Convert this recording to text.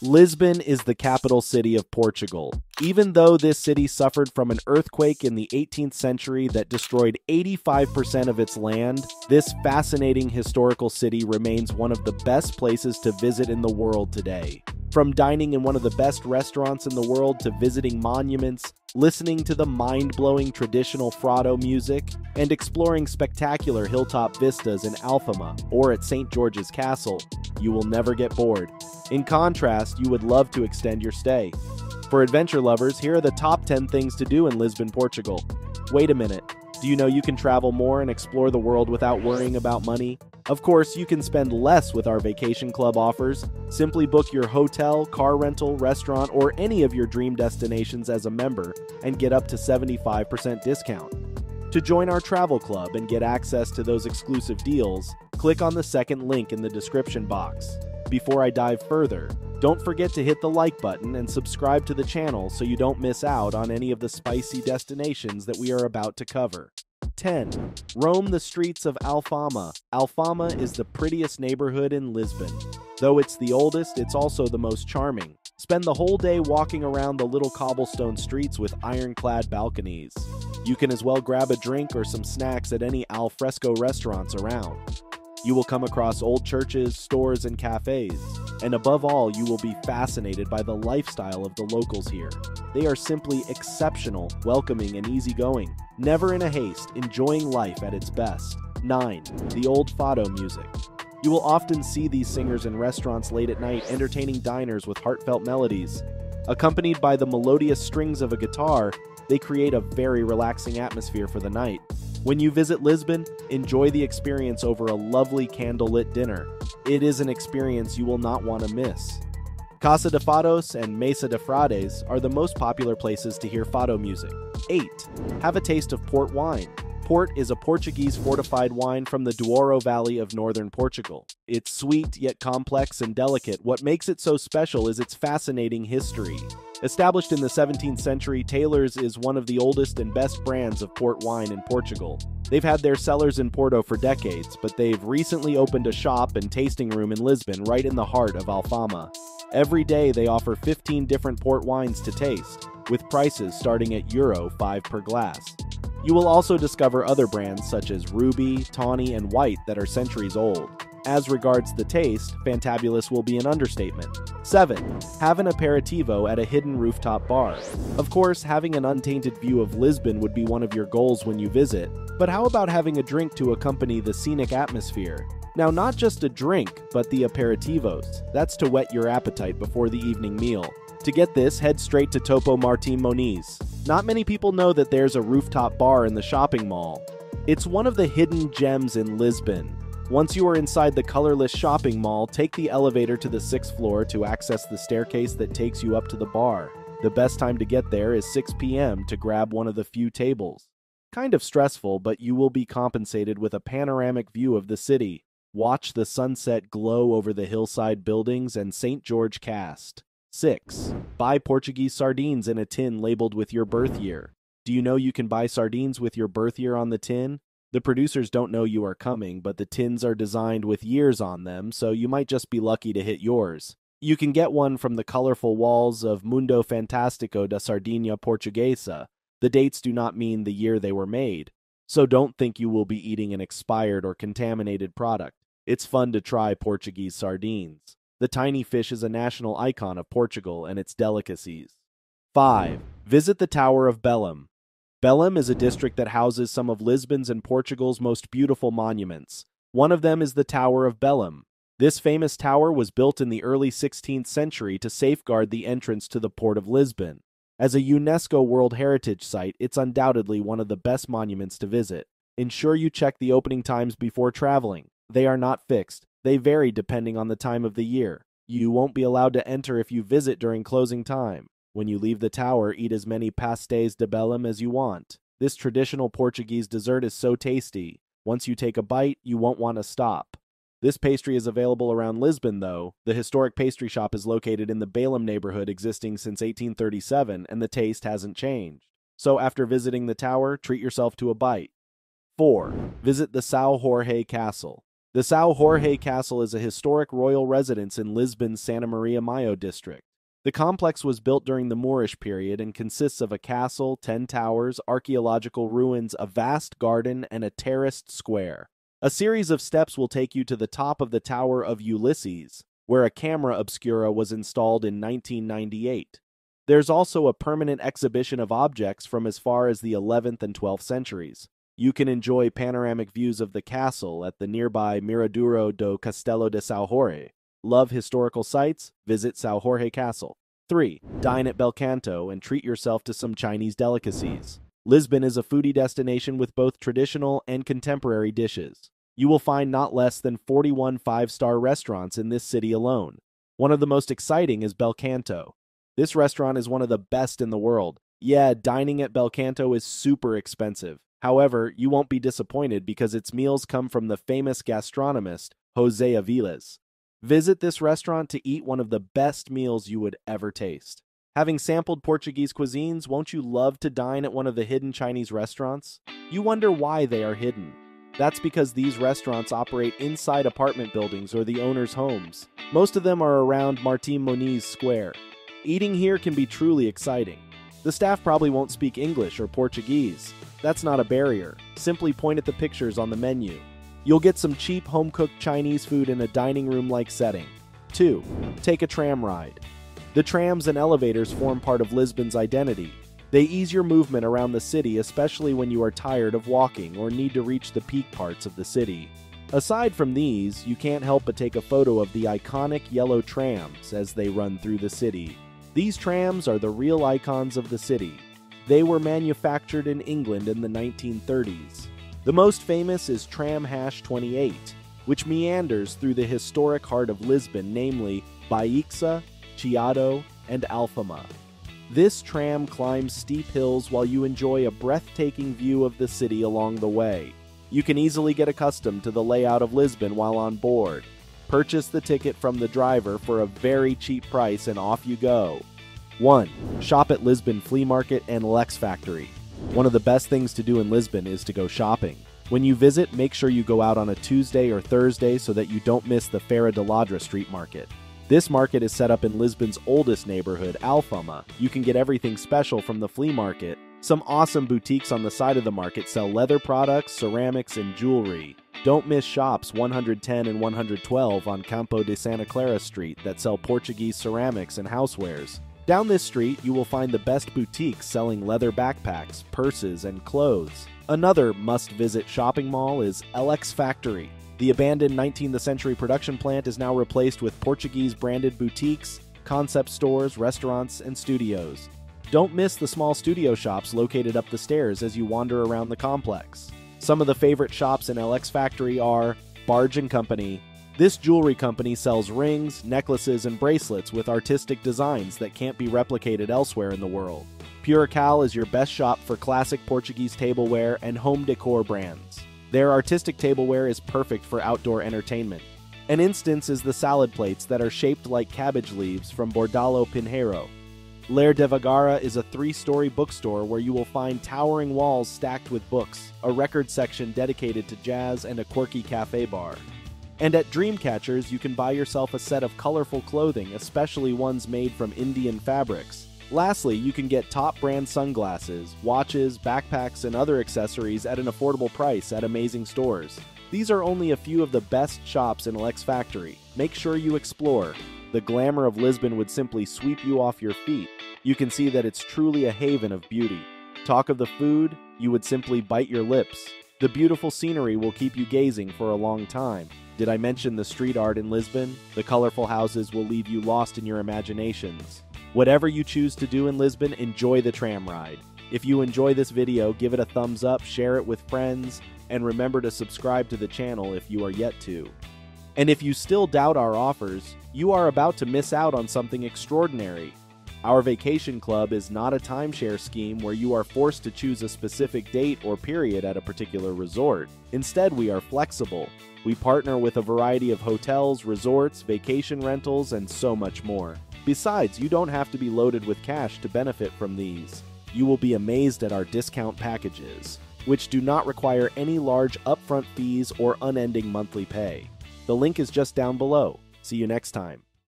Lisbon is the capital city of Portugal. Even though this city suffered from an earthquake in the 18th century that destroyed 85% of its land, this fascinating historical city remains one of the best places to visit in the world today. From dining in one of the best restaurants in the world to visiting monuments, listening to the mind-blowing traditional fado music, and exploring spectacular hilltop vistas in Alfama or at St. George's Castle, you will never get bored. In contrast, you would love to extend your stay. For adventure lovers, here are the top 10 things to do in Lisbon, Portugal. Wait a minute. Do you know you can travel more and explore the world without worrying about money? Of course, you can spend less with our Vacation Club offers. Simply book your hotel, car rental, restaurant, or any of your dream destinations as a member and get up to 75% discount. To join our travel club and get access to those exclusive deals, click on the second link in the description box. Before I dive further, don't forget to hit the like button and subscribe to the channel so you don't miss out on any of the spicy destinations that we are about to cover. 10. Roam the streets of Alfama. Alfama is the prettiest neighborhood in Lisbon. Though it's the oldest, it's also the most charming. Spend the whole day walking around the little cobblestone streets with ironclad balconies. You can as well grab a drink or some snacks at any al fresco restaurants around. You will come across old churches, stores, and cafes. And above all, you will be fascinated by the lifestyle of the locals here. They are simply exceptional, welcoming, and easygoing. Never in a haste, enjoying life at its best. 9. The old fado music. You will often see these singers in restaurants late at night entertaining diners with heartfelt melodies. Accompanied by the melodious strings of a guitar, they create a very relaxing atmosphere for the night. When you visit Lisbon, enjoy the experience over a lovely candlelit dinner. It is an experience you will not want to miss. Casa de Fados and Mesa de Frades are the most popular places to hear fado music. 8. Have a taste of port wine. Port is a Portuguese fortified wine from the Douro Valley of northern Portugal. It's sweet yet complex and delicate. What makes it so special is its fascinating history. Established in the 17th century, Taylor's is one of the oldest and best brands of port wine in Portugal. They've had their cellars in Porto for decades, but they've recently opened a shop and tasting room in Lisbon right in the heart of Alfama. Every day they offer 15 different port wines to taste, with prices starting at €5 per glass. You will also discover other brands such as Ruby, Tawny, and White that are centuries old. As regards the taste, fantabulous will be an understatement. 7. Have an aperitivo at a hidden rooftop bar. Of course, having an untainted view of Lisbon would be one of your goals when you visit, but how about having a drink to accompany the scenic atmosphere? Now, not just a drink, but the aperitivos. That's to whet your appetite before the evening meal. To get this, head straight to Topo Martim Moniz. Not many people know that there's a rooftop bar in the shopping mall. It's one of the hidden gems in Lisbon. Once you are inside the colorless shopping mall, take the elevator to the 6th floor to access the staircase that takes you up to the bar. The best time to get there is 6 p.m. to grab one of the few tables. Kind of stressful, but you will be compensated with a panoramic view of the city. Watch the sunset glow over the hillside buildings and St. George Cast. 6. Buy Portuguese sardines in a tin labeled with your birth year. Do you know you can buy sardines with your birth year on the tin? The producers don't know you are coming, but the tins are designed with years on them, so you might just be lucky to hit yours. You can get one from the colorful walls of Mundo Fantástico da Sardinha Portuguesa. The dates do not mean the year they were made, so don't think you will be eating an expired or contaminated product. It's fun to try Portuguese sardines. The tiny fish is a national icon of Portugal and its delicacies. 5. Visit the Tower of Belém. Belém is a district that houses some of Lisbon's and Portugal's most beautiful monuments. One of them is the Tower of Belém. This famous tower was built in the early 16th century to safeguard the entrance to the port of Lisbon. As a UNESCO World Heritage Site, it's undoubtedly one of the best monuments to visit. Ensure you check the opening times before traveling. They are not fixed. They vary depending on the time of the year. You won't be allowed to enter if you visit during closing time. When you leave the tower, eat as many pastéis de Belém as you want. This traditional Portuguese dessert is so tasty. Once you take a bite, you won't want to stop. This pastry is available around Lisbon, though. The historic pastry shop is located in the Belém neighborhood, existing since 1837, and the taste hasn't changed. So after visiting the tower, treat yourself to a bite. 4. Visit the São Jorge Castle. The São Jorge Castle is a historic royal residence in Lisbon's Santa Maria Maio district. The complex was built during the Moorish period and consists of a castle, 10 towers, archaeological ruins, a vast garden, and a terraced square. A series of steps will take you to the top of the Tower of Ulysses, where a camera obscura was installed in 1998. There's also a permanent exhibition of objects from as far as the 11th and 12th centuries. You can enjoy panoramic views of the castle at the nearby Miradouro do Castelo de São Jorge. Love historical sites? Visit São Jorge Castle. 3. Dine at Belcanto and treat yourself to some Chinese delicacies. Lisbon is a foodie destination with both traditional and contemporary dishes. You will find not less than 41 five-star restaurants in this city alone. One of the most exciting is Belcanto. This restaurant is one of the best in the world. Yeah, dining at Belcanto is super expensive. However, you won't be disappointed because its meals come from the famous gastronomist, José Aviles. Visit this restaurant to eat one of the best meals you would ever taste. Having sampled Portuguese cuisines, won't you love to dine at one of the hidden Chinese restaurants? You wonder why they are hidden. That's because these restaurants operate inside apartment buildings or the owners' homes. Most of them are around Martim Moniz Square. Eating here can be truly exciting. The staff probably won't speak English or Portuguese. That's not a barrier. Simply point at the pictures on the menu. You'll get some cheap home-cooked Chinese food in a dining room-like setting. 2. Take a tram ride. The trams and elevators form part of Lisbon's identity. They ease your movement around the city, especially when you are tired of walking or need to reach the peak parts of the city. Aside from these, you can't help but take a photo of the iconic yellow trams as they run through the city. These trams are the real icons of the city. They were manufactured in England in the 1930s. The most famous is Tram Hash 28, which meanders through the historic heart of Lisbon, namely Baixa, Chiado, and Alfama. This tram climbs steep hills while you enjoy a breathtaking view of the city along the way. You can easily get accustomed to the layout of Lisbon while on board. Purchase the ticket from the driver for a very cheap price and off you go. 1. Shop at Lisbon Flea Market and Lex Factory. One of the best things to do in Lisbon is to go shopping. When you visit, make sure you go out on a Tuesday or Thursday so that you don't miss the Feira de Ladra street market. This market is set up in Lisbon's oldest neighborhood, Alfama. You can get everything special from the flea market. Some awesome boutiques on the side of the market sell leather products, ceramics, and jewelry. Don't miss shops 110 and 112 on Campo de Santa Clara Street that sell Portuguese ceramics and housewares. Down this street, you will find the best boutiques selling leather backpacks, purses, and clothes. Another must-visit shopping mall is LX Factory. The abandoned 19th century production plant is now replaced with Portuguese-branded boutiques, concept stores, restaurants, and studios. Don't miss the small studio shops located up the stairs as you wander around the complex. Some of the favorite shops in LX Factory are Barge & Company. This jewelry company sells rings, necklaces, and bracelets with artistic designs that can't be replicated elsewhere in the world. Puracal is your best shop for classic Portuguese tableware and home decor brands. Their artistic tableware is perfect for outdoor entertainment. An instance is the salad plates that are shaped like cabbage leaves from Bordalo Pinheiro. Ler de Vagara is a 3-story bookstore where you will find towering walls stacked with books, a record section dedicated to jazz, and a quirky cafe bar. And at Dreamcatchers, you can buy yourself a set of colorful clothing, especially ones made from Indian fabrics. Lastly, you can get top brand sunglasses, watches, backpacks, and other accessories at an affordable price at amazing stores. These are only a few of the best shops in Lex Factory. Make sure you explore. The glamour of Lisbon would simply sweep you off your feet. You can see that it's truly a haven of beauty. Talk of the food, you would simply bite your lips. The beautiful scenery will keep you gazing for a long time. Did I mention the street art in Lisbon? The colorful houses will leave you lost in your imaginations. Whatever you choose to do in Lisbon, enjoy the tram ride. If you enjoy this video, give it a thumbs up, share it with friends, and remember to subscribe to the channel if you are yet to. And if you still doubt our offers, you are about to miss out on something extraordinary. Our vacation club is not a timeshare scheme where you are forced to choose a specific date or period at a particular resort. Instead, we are flexible. We partner with a variety of hotels, resorts, vacation rentals, and so much more. Besides, you don't have to be loaded with cash to benefit from these. You will be amazed at our discount packages. which do not require any large upfront fees or unending monthly pay. The link is just down below. See you next time.